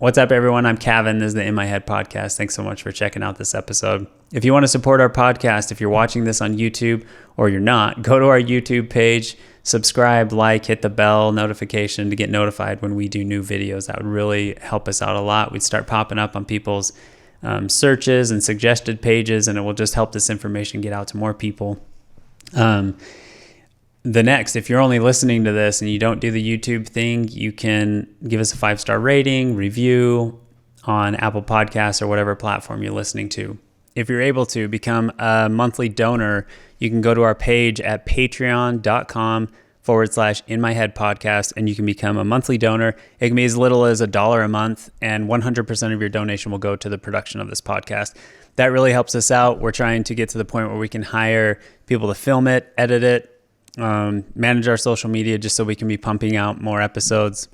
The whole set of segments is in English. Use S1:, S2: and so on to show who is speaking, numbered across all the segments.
S1: What's up, everyone? I'm Kevin. This is the In My Head podcast. Thanks so much for checking out this episode. If you want to support our podcast, if you're watching this on YouTube or you're not, go to our YouTube page, subscribe, like, hit the bell notification to get notified when we do new videos. That would really help us out a lot. We'd start popping up on people's searches and suggested pages, and it will just help this information get out to more people. If you're only listening to this and you don't do the YouTube thing, you can give us a 5-star rating, review on Apple Podcasts or whatever platform you're listening to. If you're able to become a monthly donor, you can go to our page at patreon.com/InMyHeadPodcast, and you can become a monthly donor. It can be as little as $1 a month, and 100% of your donation will go to the production of this podcast. That really helps us out. We're trying to get to the point where we can hire people to film it, edit it, manage our social media, just so we can be pumping out more episodes.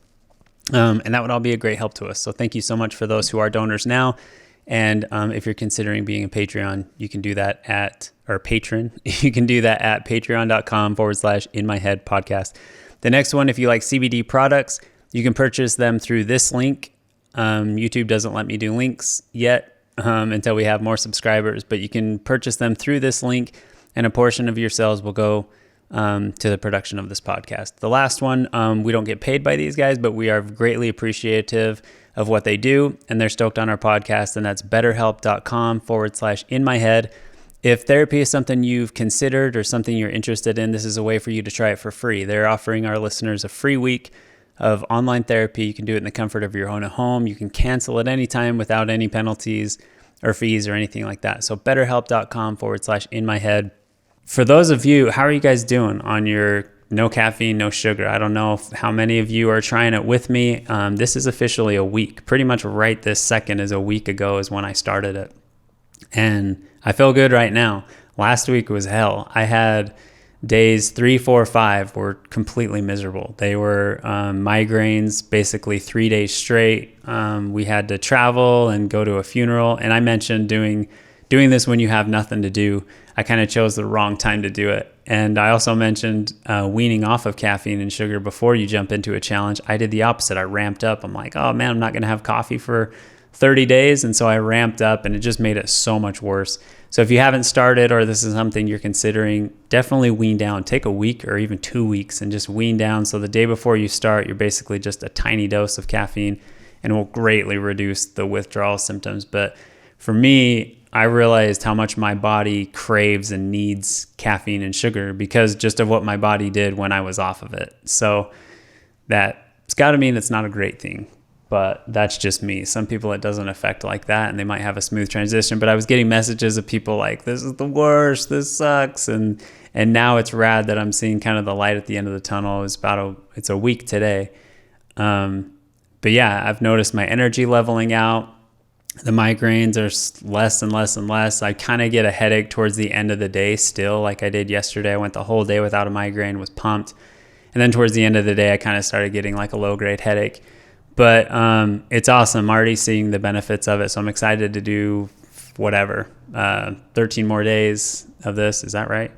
S1: And that would all be a great help to us. So thank you so much for those who are donors now. And if you're considering being a Patreon, you can do that you can do that at patreon.com/InMyHeadPodcast. The next one, if you like CBD products, you can purchase them through this link. YouTube doesn't let me do links yet until we have more subscribers, but you can purchase them through this link, and a portion of your sales will go to the production of this podcast. The last one, we don't get paid by these guys, but we are greatly appreciative of what they do, and they're stoked on our podcast, and that's betterhelp.com/InMyHead. If therapy is something you've considered or something you're interested in, this is a way for you to try it for free. They're offering our listeners a free week of online therapy. You can do it in the comfort of your own home. You can cancel at any time without any penalties or fees or anything like that. So betterhelp.com/InMyHead. For those of you, how are you guys doing on your no caffeine, no sugar? I don't know how many of you are trying it with me. This is officially a week. Pretty much right this second is a week ago is when I started it. And I feel good right now. Last week was hell. I had days 3, 4, 5 were completely miserable. They were migraines basically 3 days straight. We had to travel and go to a funeral. And I mentioned doing this when you have nothing to do. I kind of chose the wrong time to do it. And I also mentioned weaning off of caffeine and sugar before you jump into a challenge. I did the opposite. I ramped up. I'm like, oh man, I'm not going to have coffee for 30 days. And so I ramped up, and it just made it so much worse. So if you haven't started, or this is something you're considering, definitely wean down. Take a week or even 2 weeks and just wean down. So the day before you start, you're basically just a tiny dose of caffeine, and will greatly reduce the withdrawal symptoms. But for me, I realized how much my body craves and needs caffeine and sugar because just of what my body did when I was off of it. So that's got to mean it's not a great thing, but that's just me. Some people it doesn't affect like that, and they might have a smooth transition. But I was getting messages of people like, this is the worst, this sucks. And now it's rad that I'm seeing kind of the light at the end of the tunnel. It's a week today. But yeah, I've noticed my energy leveling out. The migraines are less and less and less. I kind of get a headache towards the end of the day still, like I did yesterday. I went the whole day without a migraine, was pumped. And then towards the end of the day, I kind of started getting like a low-grade headache. But it's awesome. I'm already seeing the benefits of it. So I'm excited to do 13 more days of this. Is that right?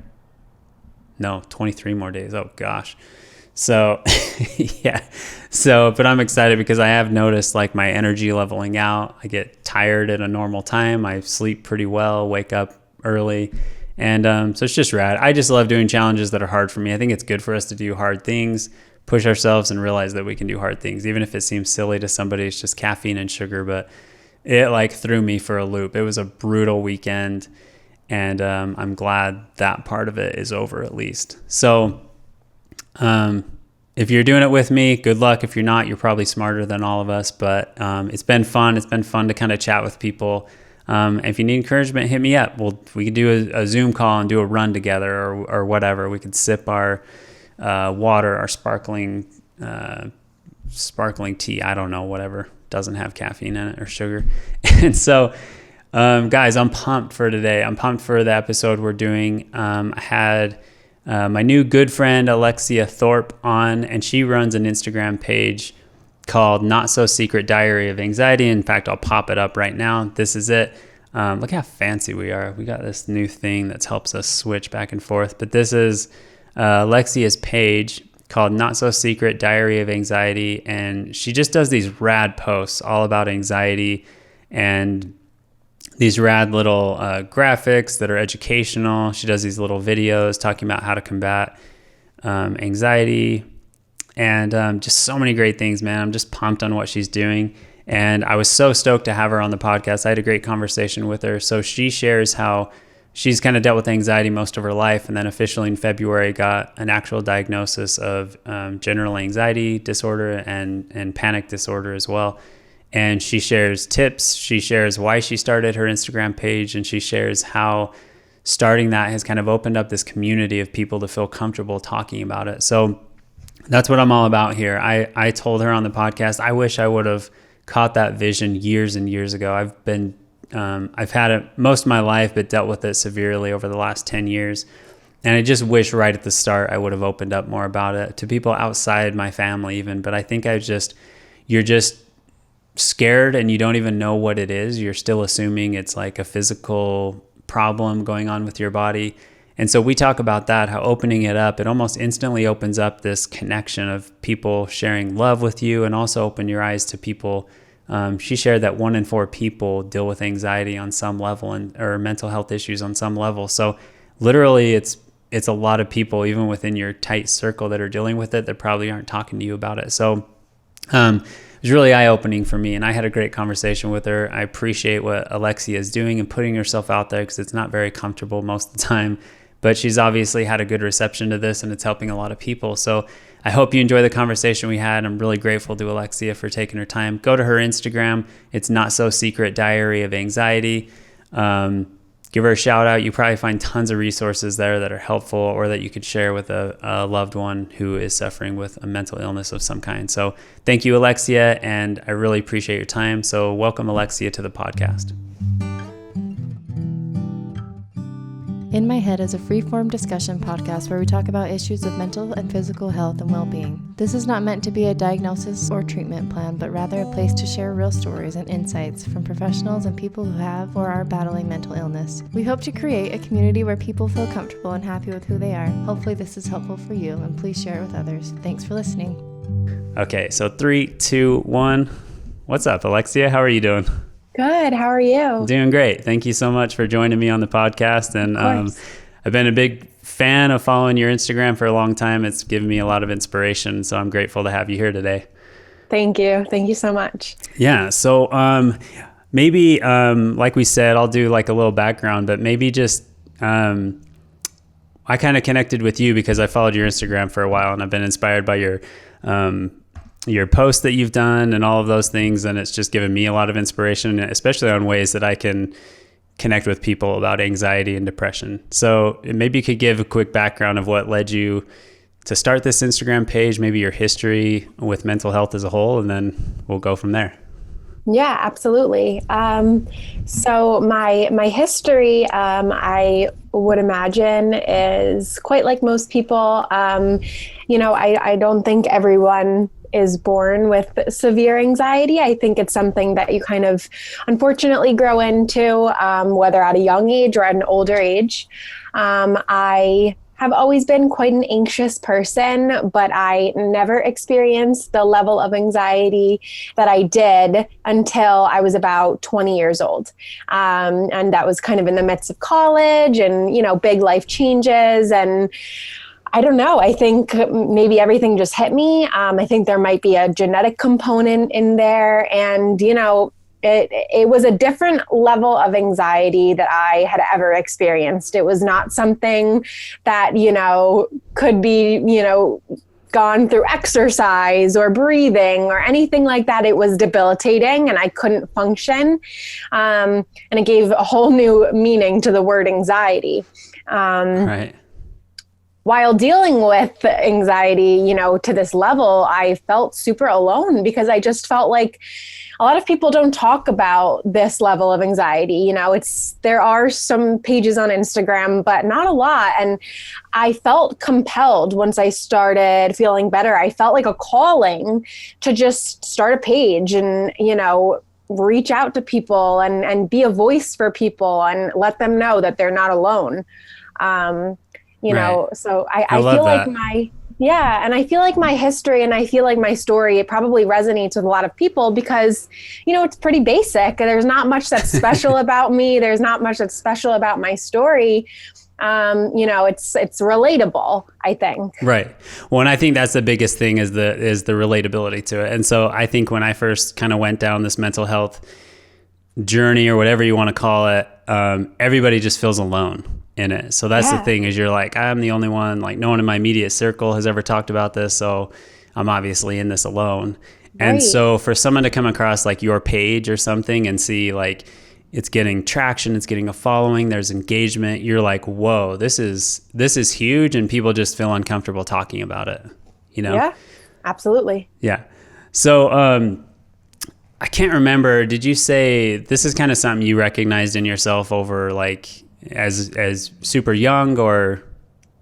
S1: No, 23 more days. Oh, gosh. So, yeah. But I'm excited because I have noticed like my energy leveling out. I get tired at a normal time. I sleep pretty well, wake up early. And so it's just rad. I just love doing challenges that are hard for me. I think it's good for us to do hard things, push ourselves, and realize that we can do hard things. Even if it seems silly to somebody, it's just caffeine and sugar. But it like threw me for a loop. It was a brutal weekend. And I'm glad that part of it is over at least. So, if you're doing it with me, good luck. If you're not, you're probably smarter than all of us, but it's been fun. It's been fun to kind of chat with people. If you need encouragement, hit me up. We could do a Zoom call and do a run together or whatever. We could sip our water, our sparkling tea. I don't know, whatever. Doesn't have caffeine in it or sugar. And so, guys, I'm pumped for today. I'm pumped for the episode we're doing. I had my new good friend Alexia Thorpe on, and she runs an Instagram page called Not So Secret Diary of Anxiety. In fact, I'll pop it up right now. This is it. Look how fancy we are. We got this new thing that helps us switch back and forth. But this is Alexia's page. called Not So Secret Diary of Anxiety. And she just does these rad posts all about anxiety and these rad little graphics that are educational. She does these little videos talking about how to combat anxiety and just so many great things, man. I'm just pumped on what she's doing. And I was so stoked to have her on the podcast. I had a great conversation with her. So she shares how she's kind of dealt with anxiety most of her life, and then officially in February got an actual diagnosis of general anxiety disorder and panic disorder as well. And she shares tips. She shares why she started her Instagram page, and she shares how starting that has kind of opened up this community of people to feel comfortable talking about it. So that's what I'm all about here. I told her on the podcast, I wish I would have caught that vision years and years ago. I've had it most of my life, but dealt with it severely over the last 10 years. And I just wish right at the start I would have opened up more about it to people outside my family even. But I think you're just scared and you don't even know what it is. You're still assuming it's like a physical problem going on with your body. And so we talk about that, how opening it up, it almost instantly opens up this connection of people sharing love with you, and also open your eyes to people. She shared that 1 in 4 people deal with anxiety on some level or mental health issues on some level. So literally it's a lot of people, even within your tight circle, that are dealing with it that probably aren't talking to you about it. So it was really eye-opening for me, and I had a great conversation with her. I appreciate what Alexia is doing and putting herself out there, because it's not very comfortable most of the time. But she's obviously had a good reception to this, and it's helping a lot of people. So I hope you enjoy the conversation we had. I'm really grateful to Alexia for taking her time. Go to her Instagram. It's Not So Secret Diary of Anxiety. Give her a shout out. You probably find tons of resources there that are helpful, or that you could share with a loved one who is suffering with a mental illness of some kind. So thank you, Alexia, and I really appreciate your time. So welcome, Alexia, to the podcast.
S2: In My Head is a free-form discussion podcast where we talk about issues of mental and physical health and well-being. This is not meant to be a diagnosis or treatment plan, but rather a place to share real stories and insights from professionals and people who have or are battling mental illness. We hope to create a community where people feel comfortable and happy with who they are. Hopefully this is helpful for you, and please share it with others. Thanks for listening.
S1: Okay, so 3, 2, 1. What's up, Alexia? How are you doing?
S3: Good. How are you?
S1: Doing great. Thank you so much for joining me on the podcast. And I've been a big fan of following your Instagram for a long time. It's given me a lot of inspiration. So I'm grateful to have you here today.
S3: Thank you. Thank you so much.
S1: Yeah. So maybe, like we said, I'll do like a little background, but maybe just I kind of connected with you because I followed your Instagram for a while, and I've been inspired by your posts that you've done and all of those things. And it's just given me a lot of inspiration, especially on ways that I can connect with people about anxiety and depression. So maybe you could give a quick background of what led you to start this Instagram page, maybe your history with mental health as a whole, and then we'll go from there.
S3: Yeah, absolutely. So my history, I would imagine, is quite like most people. I don't think everyone is born with severe anxiety. I think it's something that you kind of unfortunately grow into, whether at a young age or at an older age. I have always been quite an anxious person, but I never experienced the level of anxiety that I did until I was about 20 years old. And that was kind of in the midst of college and, big life changes. And I don't know. I think maybe everything just hit me. I think there might be a genetic component in there. And, it was a different level of anxiety that I had ever experienced. It was not something that, could be, gone through exercise or breathing or anything like that. It was debilitating and I couldn't function. And it gave a whole new meaning to the word anxiety.
S1: Right.
S3: While dealing with anxiety, to this level, I felt super alone because I just felt like a lot of people don't talk about this level of anxiety. There are some pages on Instagram, but not a lot. And I felt compelled once I started feeling better. I felt like a calling to just start a page and, reach out to people and be a voice for people and let them know that they're not alone.
S1: Right.
S3: So I feel like Yeah. And I feel like my history and I feel like my story, it probably resonates with a lot of people because, it's pretty basic. There's not much that's special about me. There's not much that's special about my story. It's relatable, I think.
S1: Right. Well, and I think that's the biggest thing is the relatability to it. And so I think when I first kind of went down this mental health journey or whatever you want to call it, everybody just feels alone in it. So that's the thing is you're like, I'm the only one, like no one in my immediate circle has ever talked about this. So I'm obviously in this alone. Right. And so for someone to come across like your page or something and see like it's getting traction, it's getting a following, there's engagement, you're like, whoa, this is huge. And people just feel uncomfortable talking about it,
S3: Yeah, absolutely.
S1: Yeah. So, I can't remember, did you say this is kind of something you recognized in yourself over like as super young or?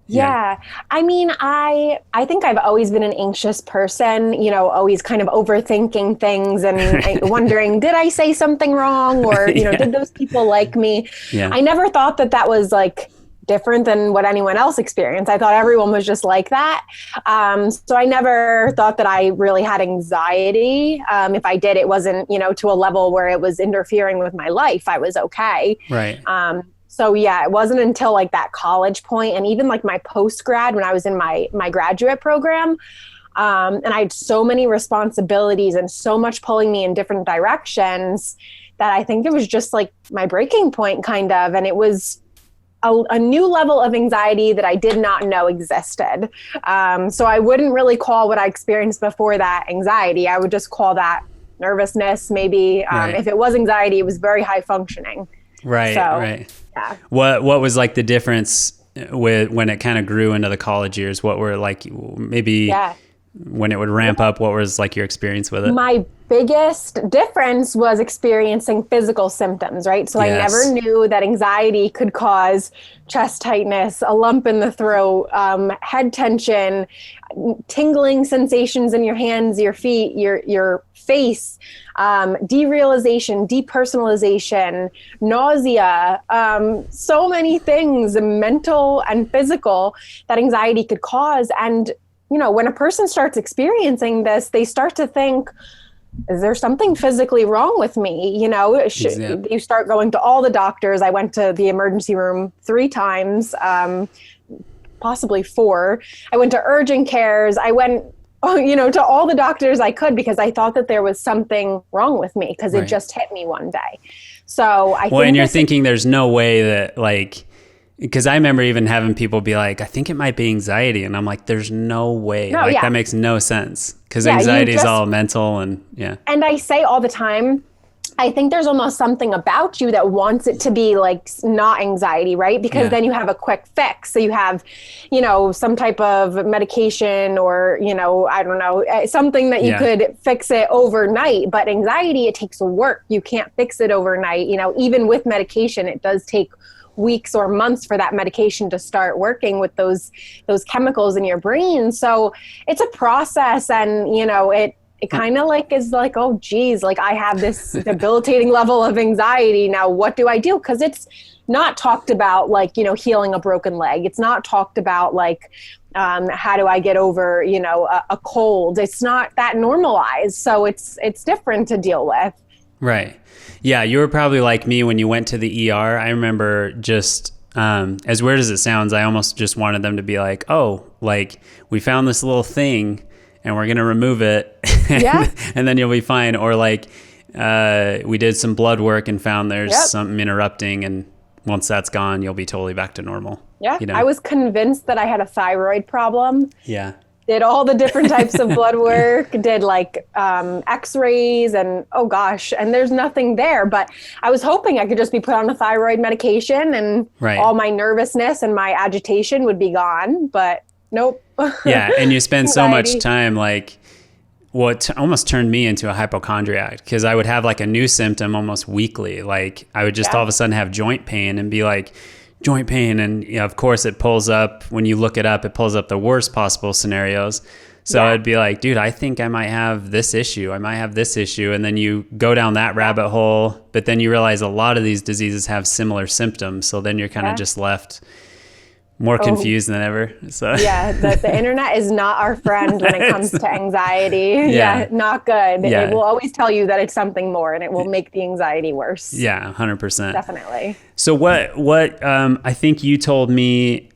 S3: Yeah. I mean, I think I've always been an anxious person, always kind of overthinking things and wondering, did I say something wrong? Or, did those people like me? Yeah. I never thought that was like different than what anyone else experienced. I thought everyone was just like that. So I never thought that I really had anxiety. If I did, it wasn't, to a level where it was interfering with my life. I was okay.
S1: Right.
S3: So yeah, it wasn't until like that college point and even like my post-grad when I was in my graduate program, and I had so many responsibilities and so much pulling me in different directions that I think it was just like my breaking point kind of. And it was a new level of anxiety that I did not know existed. So I wouldn't really call what I experienced before that anxiety. I would just call that nervousness maybe. Right. If it was anxiety, it was very high functioning.
S1: Right, right. Yeah. What was like the difference with when it kind of grew into the college years? What were like maybe when it would ramp up, what was like your experience with it?
S3: My biggest difference was experiencing physical symptoms, right? So I never knew that anxiety could cause chest tightness, a lump in the throat, head tension, tingling sensations in your hands, your feet, your face, derealization, depersonalization, nausea, so many things, mental and physical, that anxiety could cause. And, when a person starts experiencing this, they start to think, is there something physically wrong with me? You start going to all the doctors. I went to the emergency room 3 times, possibly 4. I went to urgent cares. I went, to all the doctors I could because I thought that there was something wrong with me because it just hit me one day. So I
S1: and you're thinking there's no way that like, because I remember even having people be like, I think it might be anxiety. And I'm like, there's no way. That makes no sense because anxiety is all mental and
S3: And I say all the time, I think there's almost something about you that wants it to be like not anxiety, right? Because then you have a quick fix. So you have, some type of medication or, I don't know, something that you could fix it overnight. But anxiety, it takes work. You can't fix it overnight. Even with medication, it does take weeks or months for that medication to start working with those chemicals in your brain. So it's a process, and it kind of like is like, oh geez, like I have this debilitating level of anxiety. Now what do I do? Because it's not talked about like, healing a broken leg. It's not talked about like, how do I get over, a cold? It's not that normalized. So it's different to deal with.
S1: Right. Yeah, you were probably like me when you went to the ER. I remember just, as weird as it sounds, I almost just wanted them to be like, oh, like we found this little thing and we're going to remove it and then you'll be fine. Or like we did some blood work and found there's something interrupting, and once that's gone, you'll be totally back to normal.
S3: Yeah, I was convinced that I had a thyroid problem.
S1: Yeah.
S3: Did all the different types of blood work, did like x-rays and oh gosh, and there's nothing there. But I was hoping I could just be put on a thyroid medication and all my nervousness and my agitation would be gone, but nope.
S1: Yeah, and you spend so much time like what almost turned me into a hypochondriac because I would have like a new symptom almost weekly. Like I would just all of a sudden have joint pain and be like, joint pain, and of course it pulls up, when you look it up, it pulls up the worst possible scenarios. So I'd be like, dude, I think I might have this issue. I might have this issue. And then you go down that rabbit hole, but then you realize a lot of these diseases have similar symptoms. So then you're kind of just left more confused than ever. So
S3: yeah, the internet is not our friend when it comes to anxiety. Yeah, not good.
S1: Yeah.
S3: It will always tell you that it's something more, and it will make the anxiety worse.
S1: Yeah, 100%.
S3: Definitely.
S1: So what I think you told me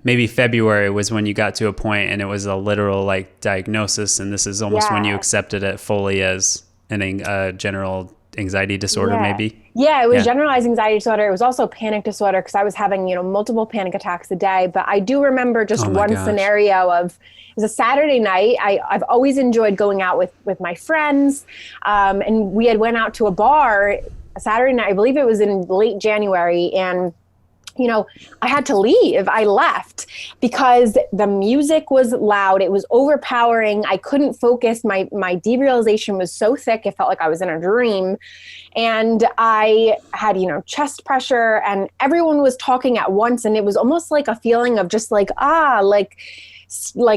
S1: maybe February was when you got to a point and it was a literal like diagnosis, and this is almost when you accepted it fully as a general anxiety disorder, maybe?
S3: Yeah, it was generalized anxiety disorder. It was also panic disorder because I was having, multiple panic attacks a day. But I do remember just one scenario of, it was a Saturday night. I've always enjoyed going out with my friends. And we had went out to a bar a Saturday night. I believe it was in late January. And I had to leave. I left because the music was loud. It was overpowering. I couldn't focus. My derealization was so thick. It felt like I was in a dream. And I had, chest pressure, and everyone was talking at once. And it was almost like a feeling of just like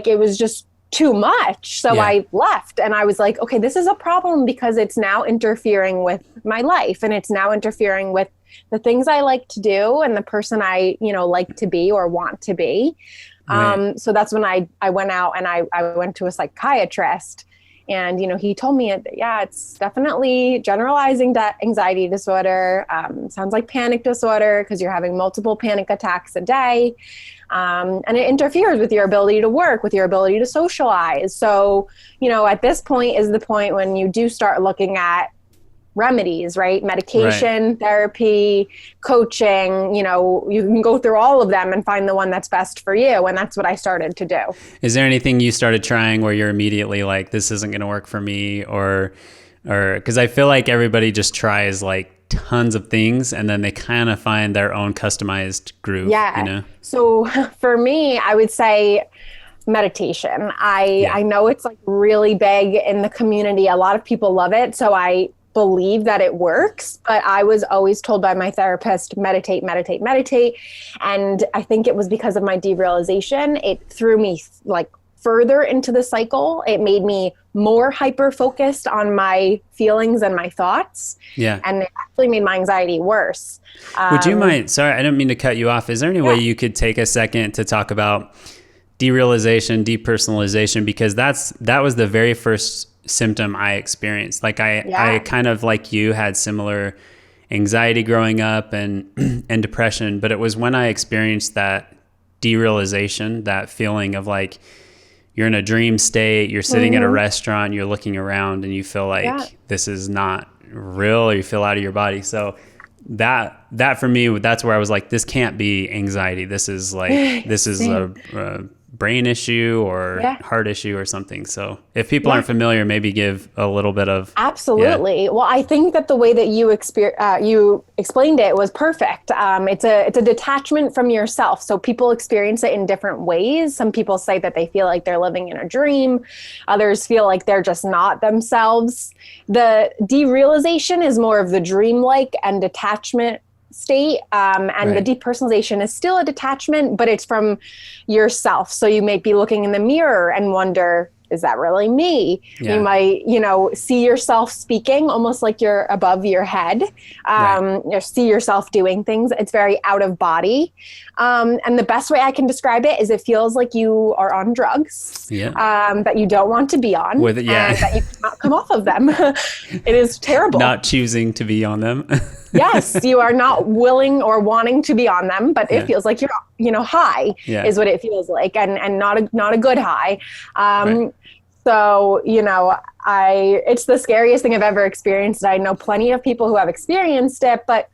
S3: it was just too much. So I left, and I was like, okay, this is a problem because it's now interfering with my life, and it's now interfering with the things I like to do and the person I, like to be or want to be. Right. So that's when I went out and I went to a psychiatrist, and, he told me, it's definitely generalizing anxiety disorder. Sounds like panic disorder because you're having multiple panic attacks a day. And it interferes with your ability to work, with your ability to socialize. So, at this point is the point when you do start looking at remedies, right? Medication, therapy, coaching, you can go through all of them and find the one that's best for you. And that's what I started to do.
S1: Is there anything you started trying where you're immediately like, this isn't going to work for me? Or, cause I feel like everybody just tries like tons of things and then they kind of find their own customized groove.
S3: Yeah. So for me, I would say meditation. I know it's like really big in the community. A lot of people love it. So I believe that it works, but I was always told by my therapist, meditate, meditate, meditate. And I think it was because of my derealization. It threw me like further into the cycle. It made me more hyper-focused on my feelings and my thoughts. Yeah. And it actually made my anxiety worse.
S1: Would you mind, sorry, I didn't mean to cut you off. Is there any way you could take a second to talk about derealization, depersonalization? Because that was the very first symptom I experienced. Like I kind of like you had similar anxiety growing up and depression, but it was when I experienced that derealization, that feeling of like you're in a dream state, you're sitting at a restaurant, you're looking around and you feel like this is not real, or you feel out of your body. So that for me, that's where I was like, this can't be anxiety. This is like, this is a brain issue or heart issue or something. So if people aren't familiar, maybe give a little bit of...
S3: Absolutely. Well, I think that the way that you explained it was perfect. It's a detachment from yourself. So people experience it in different ways. Some people say that they feel like they're living in a dream. Others feel like they're just not themselves. The derealization is more of the dreamlike and detachment state. The depersonalization is still a detachment, but it's from yourself. So you may be looking in the mirror and wonder, is that really me? Yeah. You might, see yourself speaking almost like you're above your head. You see yourself doing things. It's very out of body. And the best way I can describe it is it feels like you are on drugs that you don't want to be on, and that you cannot come off of them. It is terrible.
S1: Not choosing to be on them.
S3: Yes, you are not willing or wanting to be on them, but it feels like you're, high is what it feels like, and not a good high. So, it's the scariest thing I've ever experienced. I know plenty of people who have experienced it, but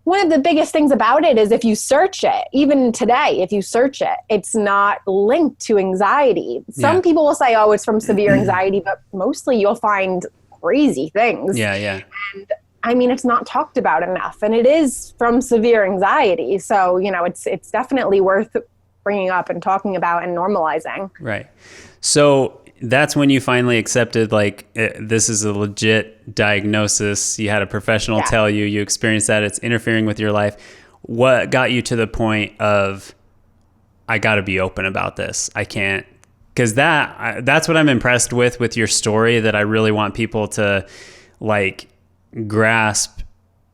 S3: one of the biggest things about it is if you search it, even today, if you search it, it's not linked to anxiety. Some people will say, oh, it's from severe anxiety, but mostly you'll find crazy things. And I mean, it's not talked about enough, and it is from severe anxiety. So, it's definitely worth bringing up and talking about and normalizing.
S1: Right. So that's when you finally accepted, like, this is a legit diagnosis. You had a professional tell you, you experienced that, it's interfering with your life. What got you to the point of, I got to be open about this? I can't, because that's what I'm impressed with your story, that I really want people to, like, grasp,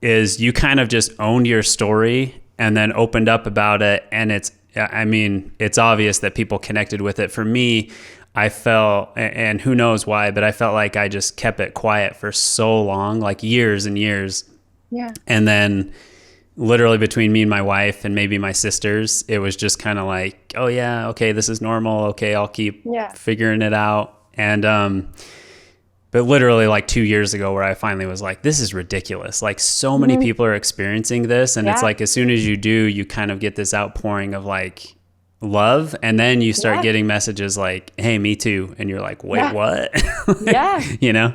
S1: is you kind of just owned your story and then opened up about it. And it's obvious that people connected with it. For me, I felt, and who knows why, but I felt like I just kept it quiet for so long, like years and years.
S3: Yeah.
S1: And then literally between me and my wife and maybe my sisters, it was just kind of like, oh yeah, okay, this is normal. Okay, I'll keep figuring it out. And, but literally like 2 years ago where I finally was like, this is ridiculous. Like so many people are experiencing this. And it's like, as soon as you do, you kind of get this outpouring of like love. And then you start getting messages like, hey, me too. And you're like, wait, what? You know?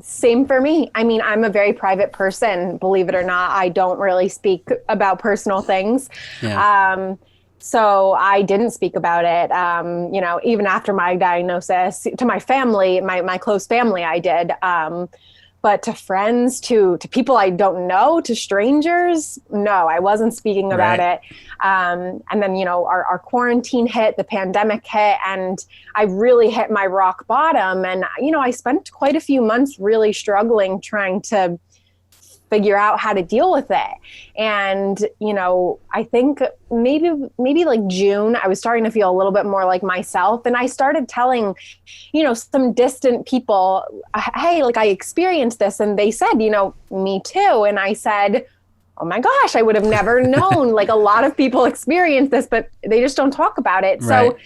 S3: Same for me. I mean, I'm a very private person, believe it or not. I don't really speak about personal things.
S1: Yeah.
S3: So I didn't speak about it, you know, even after my diagnosis. To my family, my close family, I did. But to friends, to people I don't know, to strangers, no, I wasn't speaking about it. And then, you know, our quarantine hit, the pandemic hit, and I really hit my rock bottom. And, you know, I spent quite a few months really struggling, trying to figure out how to deal with it. And, you know, I think maybe like June, I was starting to feel a little bit more like myself. And I started telling, you know, some distant people, hey, like I experienced this. And they said, you know, me too. And I said, oh my gosh, I would have never known. Like a lot of people experience this, but they just don't talk about it. So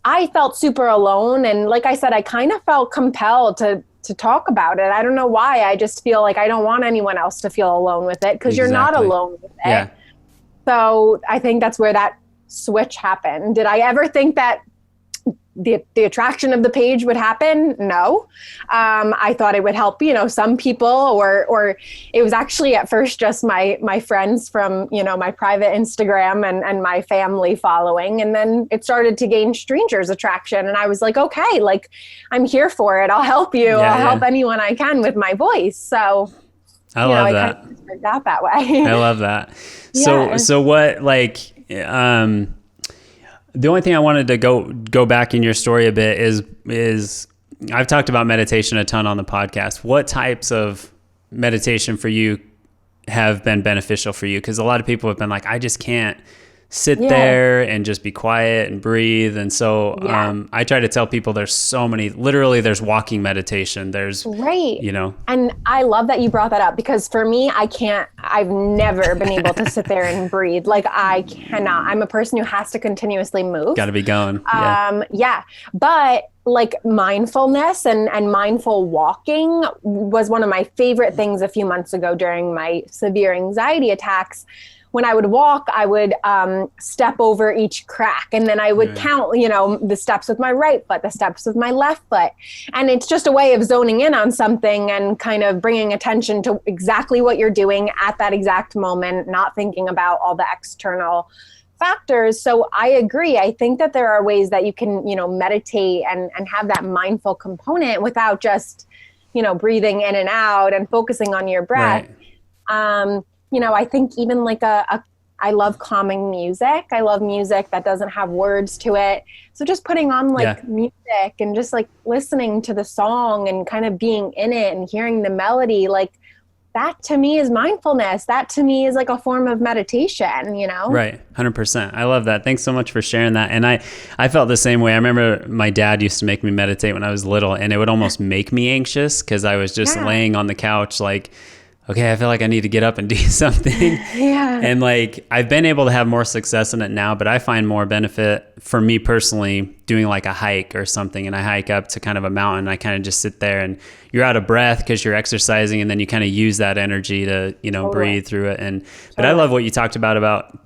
S3: I felt super alone. And like I said, I kind of felt compelled to talk about it. I don't know why. I just feel like I don't want anyone else to feel alone with it, because you're not alone with it.
S1: Yeah.
S3: So I think that's where that switch happened. Did I ever think that the attraction of the page would happen? No. I thought it would help, you know, some people, or it was actually at first just my friends from, you know, my private Instagram and my family following. And then it started to gain strangers attraction. And I was like, okay, like I'm here for it. I'll help you. I'll help anyone I can with my voice. So
S1: I love that.
S3: Kind of worked out that way.
S1: I love that. So what, like, the only thing I wanted to go back in your story a bit is I've talked about meditation a ton on the podcast. What types of meditation for you have been beneficial for you? Because a lot of people have been like, I just can't sit there and just be quiet and breathe. And so I try to tell people there's so many, literally there's walking meditation. There's, you know.
S3: And I love that you brought that up, because for me, I've never been able to sit there and breathe. Like I cannot. I'm a person who has to continuously move.
S1: Got to be going.
S3: But like mindfulness and mindful walking was one of my favorite things a few months ago during my severe anxiety attacks. When I would walk, I would step over each crack, and then I would count, you know, the steps with my right foot, the steps with my left foot. And it's just a way of zoning in on something and kind of bringing attention to exactly what you're doing at that exact moment, not thinking about all the external factors. So I agree. I think that there are ways that you can, you know, meditate and have that mindful component without just, you know, breathing in and out and focusing on your breath. You know, I think even like I love calming music. I love music that doesn't have words to it. So just putting on like music and just like listening to the song and kind of being in it and hearing the melody, like that to me is mindfulness. That to me is like a form of meditation, you know?
S1: Right. 100%. I love that. Thanks so much for sharing that. And I felt the same way. I remember my dad used to make me meditate when I was little, and it would almost make me anxious because I was just laying on the couch like, okay, I feel like I need to get up and do something. And like, I've been able to have more success in it now, but I find more benefit for me personally doing like a hike or something. And I hike up to kind of a mountain. I kind of just sit there and you're out of breath because you're exercising. And then you kind of use that energy to, you know, breathe through it. But I love what you talked about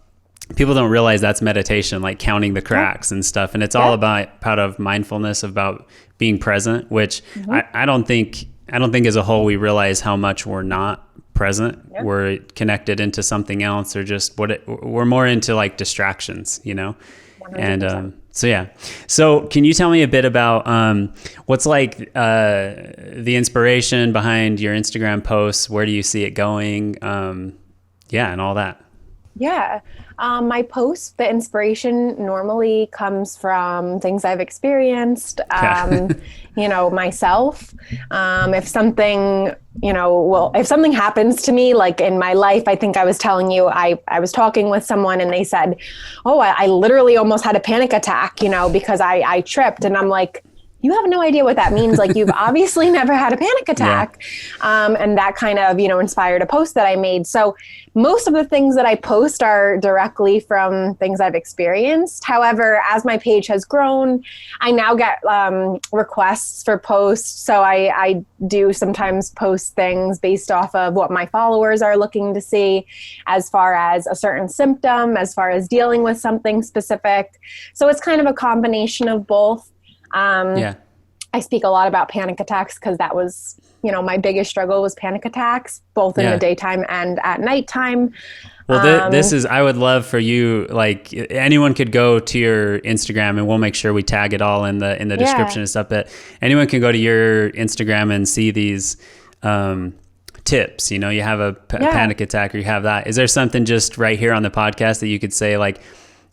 S1: people don't realize that's meditation, like counting the cracks and stuff. And it's all about part of mindfulness, about being present, which I don't think as a whole we realize how much we're not present. We're connected into something else, or just we're more into like distractions, you know. 100%. And so can you tell me a bit about what's like the inspiration behind your Instagram posts? Where do you see it going? And all that.
S3: My posts, the inspiration normally comes from things I've experienced, you know, myself. If something well, if something happens to me, like in my life, I think I was telling you, I was talking with someone and they said, oh, I literally almost had a panic attack, because I tripped. And I'm like, you have no idea what that means. Like, you've obviously never had a panic attack. Yeah. And that kind of, inspired a post that I made. So most of the things that I post are directly from things I've experienced. However, as my page has grown, I now get requests for posts. So I do sometimes post things based off of what my followers are looking to see, as far as a certain symptom, as far as dealing with something specific. So it's kind of a combination of both. I speak a lot about panic attacks because that was, my biggest struggle was panic attacks, both in the daytime and at nighttime.
S1: Well, this is, I would love for you, like anyone could go to your Instagram and we'll make sure we tag it all in the description and stuff, but anyone can go to your Instagram and see these, tips, you have a panic attack or you have that. Is there something just right here on the podcast that you could say, like,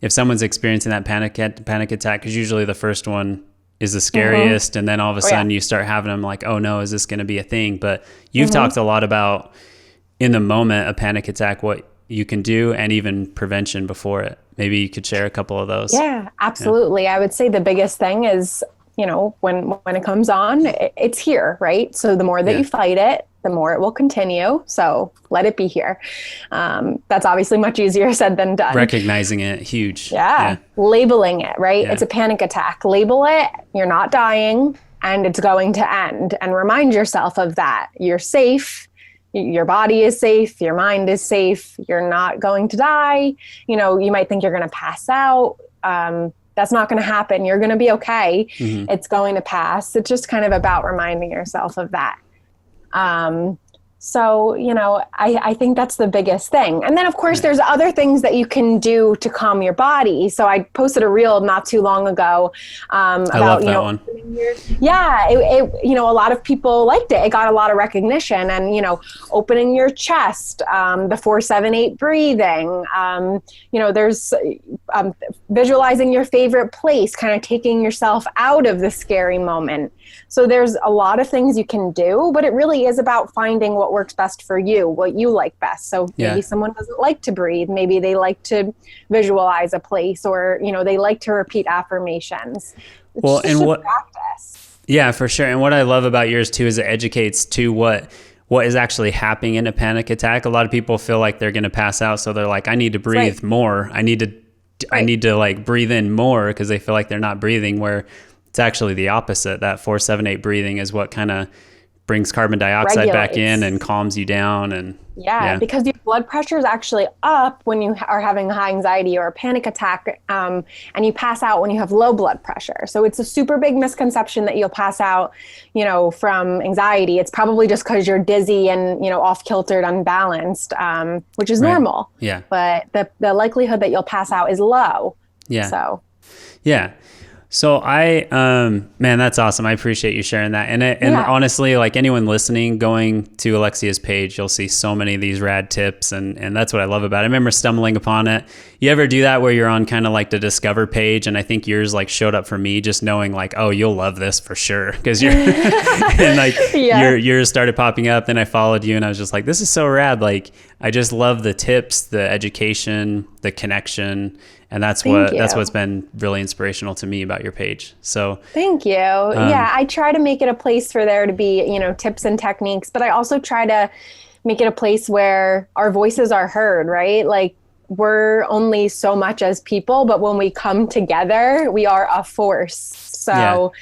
S1: if someone's experiencing that panic attack, because usually the first one is the scariest. And then all of a sudden you start having them like, oh no, is this going to be a thing? But you've talked a lot about in the moment, a panic attack, what you can do and even prevention before it. Maybe you could share a couple of those.
S3: Yeah, absolutely. Yeah. I would say the biggest thing is, when it comes on, it's here, right? So the more that you fight it, the more it will continue. So let it be here. That's obviously much easier said than done.
S1: Recognizing it, huge.
S3: Yeah. Labeling it, right? Yeah. It's a panic attack. Label it. You're not dying and it's going to end. And remind yourself of that. You're safe. Your body is safe. Your mind is safe. You're not going to die. You might think you're going to pass out. That's not going to happen. You're going to be okay. Mm-hmm. It's going to pass. It's just kind of about reminding yourself of that. So, I think that's the biggest thing. And then of course there's other things that you can do to calm your body. So I posted a reel not too long ago, about,
S1: I love that one.
S3: A lot of people liked it. It got a lot of recognition and, opening your chest, the 4-7-8 breathing, there's, visualizing your favorite place, kind of taking yourself out of the scary moment. So there's a lot of things you can do, but it really is about finding what works best for you, what you like best. So maybe someone doesn't like to breathe. Maybe they like to visualize a place, or, they like to repeat affirmations. It's just practice.
S1: Yeah, for sure. And what I love about yours too is it educates to what is actually happening in a panic attack. A lot of people feel like they're going to pass out. So they're like, I need to breathe more. I need to like breathe in more because they feel like they're not breathing, where it's actually the opposite. That 4-7-8 breathing is what kind of brings carbon dioxide back in and calms you down. And
S3: because your blood pressure is actually up when you are having high anxiety or a panic attack, and you pass out when you have low blood pressure. So it's a super big misconception that you'll pass out, from anxiety. It's probably just because you're dizzy and, off kiltered, unbalanced, which is normal. Yeah. But the likelihood that you'll pass out is low.
S1: Yeah.
S3: So.
S1: Yeah. So man, that's awesome. I appreciate you sharing that. And honestly, like anyone listening, going to Alexia's page, you'll see so many of these rad tips. And that's what I love about it. I remember stumbling upon it. You ever do that where you're on kind of like the discover page? And I think yours like showed up for me just knowing like, oh, you'll love this for sure. Cause you're, and like yours started popping up. Then I followed you and I was just like, this is so rad. Like, I just love the tips, the education, the connection. And that's what's been really inspirational to me about your page. So
S3: thank you. I try to make it a place for there to be, tips and techniques, but I also try to make it a place where our voices are heard, right? Like, we're only so much as people, but when we come together, we are a force. So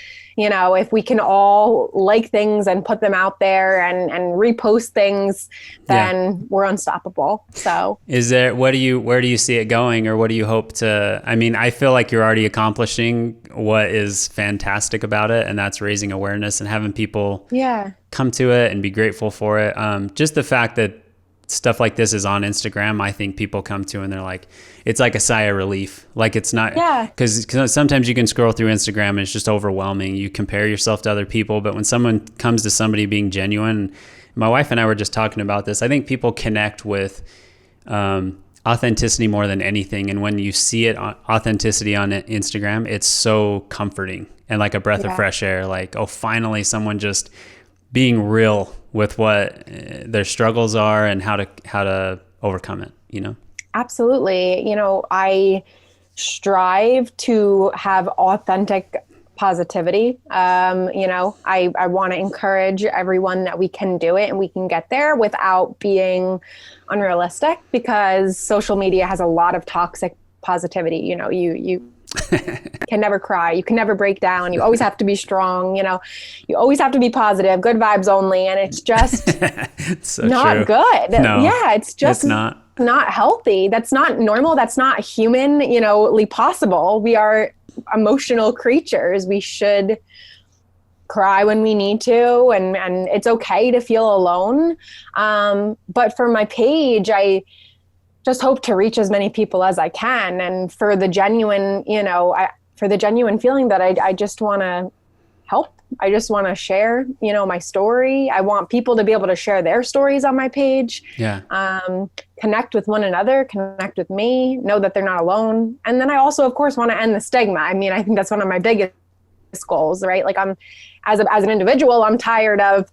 S3: if we can all like things and put them out there and repost things, then we're unstoppable. So
S1: where do you see it going, or what do you hope to, I feel like you're already accomplishing what is fantastic about it, and that's raising awareness and having people come to it and be grateful for it. Just the fact that stuff like this is on Instagram, I think people come to and they're like, it's like a sigh of relief. Like it's not, because sometimes you can scroll through Instagram and it's just overwhelming. You compare yourself to other people, but when someone comes to somebody being genuine, my wife and I were just talking about this. I think people connect with authenticity more than anything. And when you see it, authenticity on Instagram, it's so comforting and like a breath of fresh air. Like, oh, finally someone just being real with what their struggles are and how to overcome it, you know?
S3: Absolutely. I strive to have authentic positivity. I want to encourage everyone that we can do it and we can get there without being unrealistic, because social media has a lot of toxic positivity. You can never cry. You can never break down. You always have to be strong. You always have to be positive, good vibes only. And it's just
S1: it's so
S3: not
S1: true.
S3: good.
S1: No,
S3: yeah. It's just not healthy. That's not normal. That's not humanly possible. We are emotional creatures. We should cry when we need to, and it's okay to feel alone. But for my page, I just hope to reach as many people as I can. And for the genuine, feeling that I just want to help. I just want to share, my story. I want people to be able to share their stories on my page.
S1: Yeah.
S3: Connect with one another, connect with me, know that they're not alone. And then I also, of course, want to end the stigma. I mean, I think that's one of my biggest goals, right? Like as an individual, I'm tired of,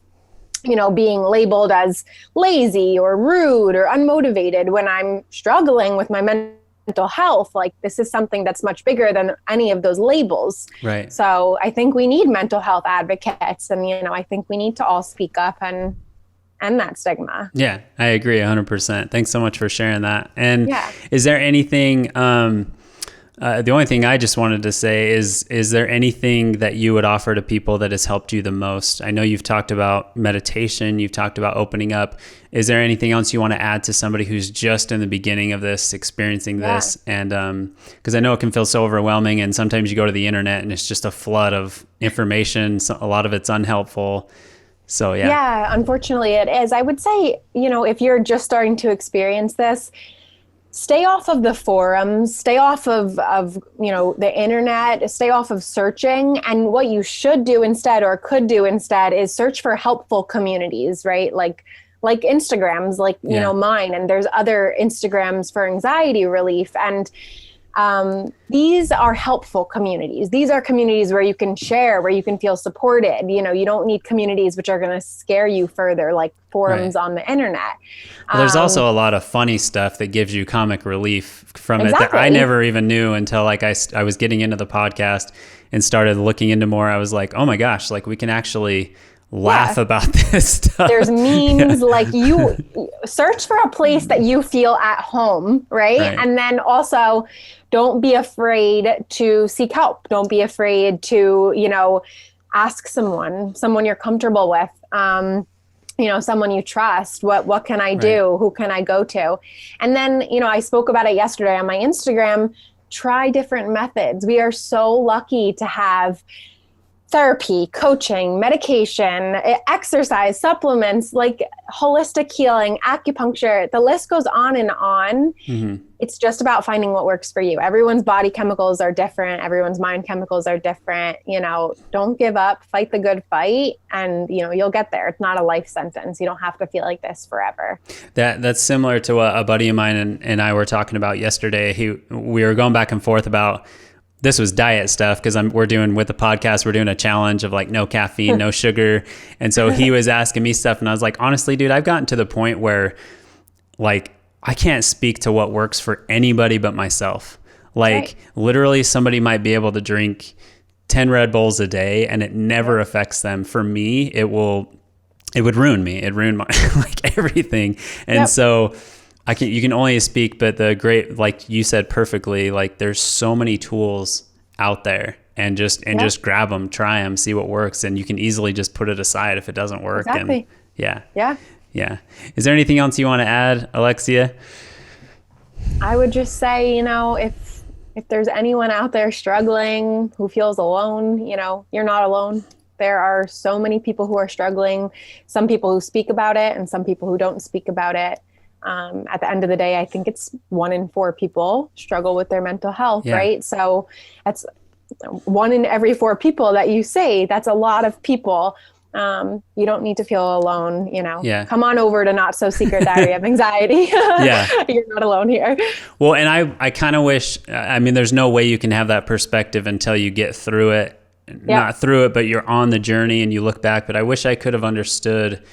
S3: being labeled as lazy or rude or unmotivated when I'm struggling with my mental health. Like, this is something that's much bigger than any of those labels.
S1: Right.
S3: So I think we need mental health advocates, and, I think we need to all speak up and end that stigma.
S1: Yeah, I agree 100%. Thanks so much for sharing that. And is there anything, the only thing I just wanted to say is there anything that you would offer to people that has helped you the most? I know you've talked about meditation, you've talked about opening up. Is there anything else you want to add to somebody who's just in the beginning of this, experiencing this? And because I know it can feel so overwhelming, and sometimes you go to the internet and it's just a flood of information. So a lot of it's unhelpful. So, yeah. Yeah,
S3: unfortunately it is. I would say, if you're just starting to experience this, stay off of the forums, stay off of the internet, stay off of searching. And what you should do instead, or could do instead, is search for helpful communities, right? Like Instagrams, mine, and there's other Instagrams for anxiety relief. And these are helpful communities. These are communities where you can share, where you can feel supported. You don't need communities which are going to scare you further, like forums on the internet.
S1: Well, there's also a lot of funny stuff that gives you comic relief from it that I never even knew until I was getting into the podcast and started looking into more. I was like, oh my gosh, like we can actually laugh about this stuff.
S3: There's memes, like you search for a place that you feel at home, right? And then also don't be afraid to seek help. Don't be afraid to, ask someone you're comfortable with, someone you trust. What can I do? Who can I go to? And then, I spoke about it yesterday on my Instagram. Try different methods. We are so lucky to have therapy, coaching, medication, exercise, supplements, like holistic healing, acupuncture. The list goes on and on. Mm-hmm. It's just about finding what works for you. Everyone's body chemicals are different. Everyone's mind chemicals are different. Don't give up, fight the good fight, and you'll get there. It's not a life sentence. You don't have to feel like this forever.
S1: That's similar to what a buddy of mine and I were talking about yesterday. We were going back and forth about, this was diet stuff, because with the podcast, we're doing a challenge of like no caffeine, no sugar. And so he was asking me stuff, and I was like, honestly, dude, I've gotten to the point where like I can't speak to what works for anybody but myself. Like literally somebody might be able to drink 10 Red Bulls a day and it never affects them. For me, it would ruin me. It ruined my like everything. And so you can only speak, but the great, like you said perfectly, like there's so many tools out there, and just grab them, try them, see what works. And you can easily just put it aside if it doesn't work.
S3: Exactly.
S1: And yeah. Is there anything else you want to add, Alexia?
S3: I would just say, if there's anyone out there struggling who feels alone, you're not alone. There are so many people who are struggling, some people who speak about it and some people who don't speak about it. At the end of the day, I think it's 1 in 4 people struggle with their mental health, right? So that's 1 in every 4 people that you see. That's a lot of people. You don't need to feel alone, Come on over to Not So Secret Diary of Anxiety. You're not alone here.
S1: Well, and I kind of wish, there's no way you can have that perspective until you get through it. Not through it, but you're on the journey and you look back. But I wish I could have understood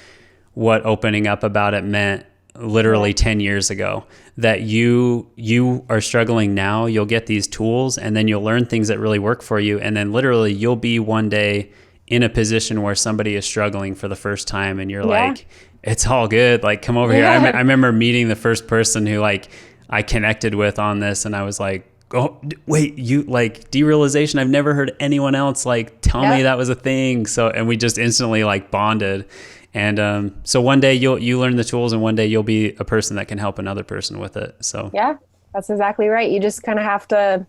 S1: what opening up about it meant literally 10 years ago. That you are struggling now, you'll get these tools, and then you'll learn things that really work for you, and then literally you'll be one day in a position where somebody is struggling for the first time, and you're like, it's all good, like come over here. I remember meeting the first person who like I connected with on this, and I was like, oh wait, you like derealization, I've never heard anyone else like tell me that was a thing. So, and we just instantly like bonded. And so one day you learn the tools, and one day you'll be a person that can help another person with it. So
S3: yeah, that's exactly right. You just kind of have to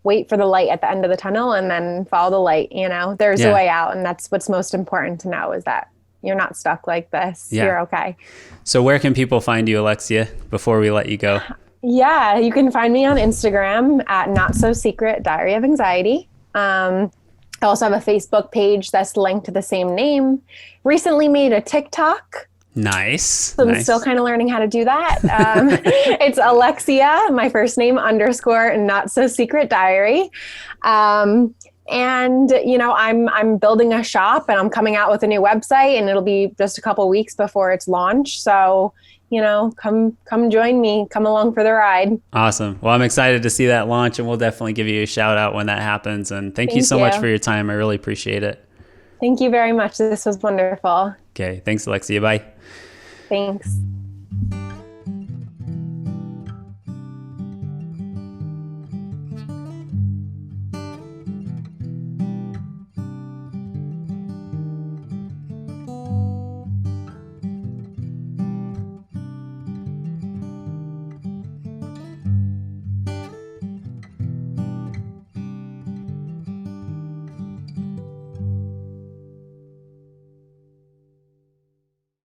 S3: wait for the light at the end of the tunnel and then follow the light. You know, there's a way out, and that's what's most important to know, is that you're not stuck like this. You're okay.
S1: So where can people find you, Alexia, before we let you go?
S3: Yeah, you can find me on Instagram at Not So Secret Diary of Anxiety. I also have a Facebook page that's linked to the same name. Recently made a TikTok.
S1: Nice.
S3: So I'm still kind of learning how to do that. It's Alexia, my first name, _ Not So Secret Diary. And, you know, I'm building a shop, and I'm coming out with a new website, and it'll be just a couple weeks before it's launched. So, you know, come join me, come along for the ride.
S1: Awesome. Well, I'm excited to see that launch, and we'll definitely give you a shout out when that happens. And thank you so much for your time. I really appreciate it.
S3: Thank you very much. This was wonderful.
S1: Okay. Thanks, Alexia. Bye.
S3: Thanks.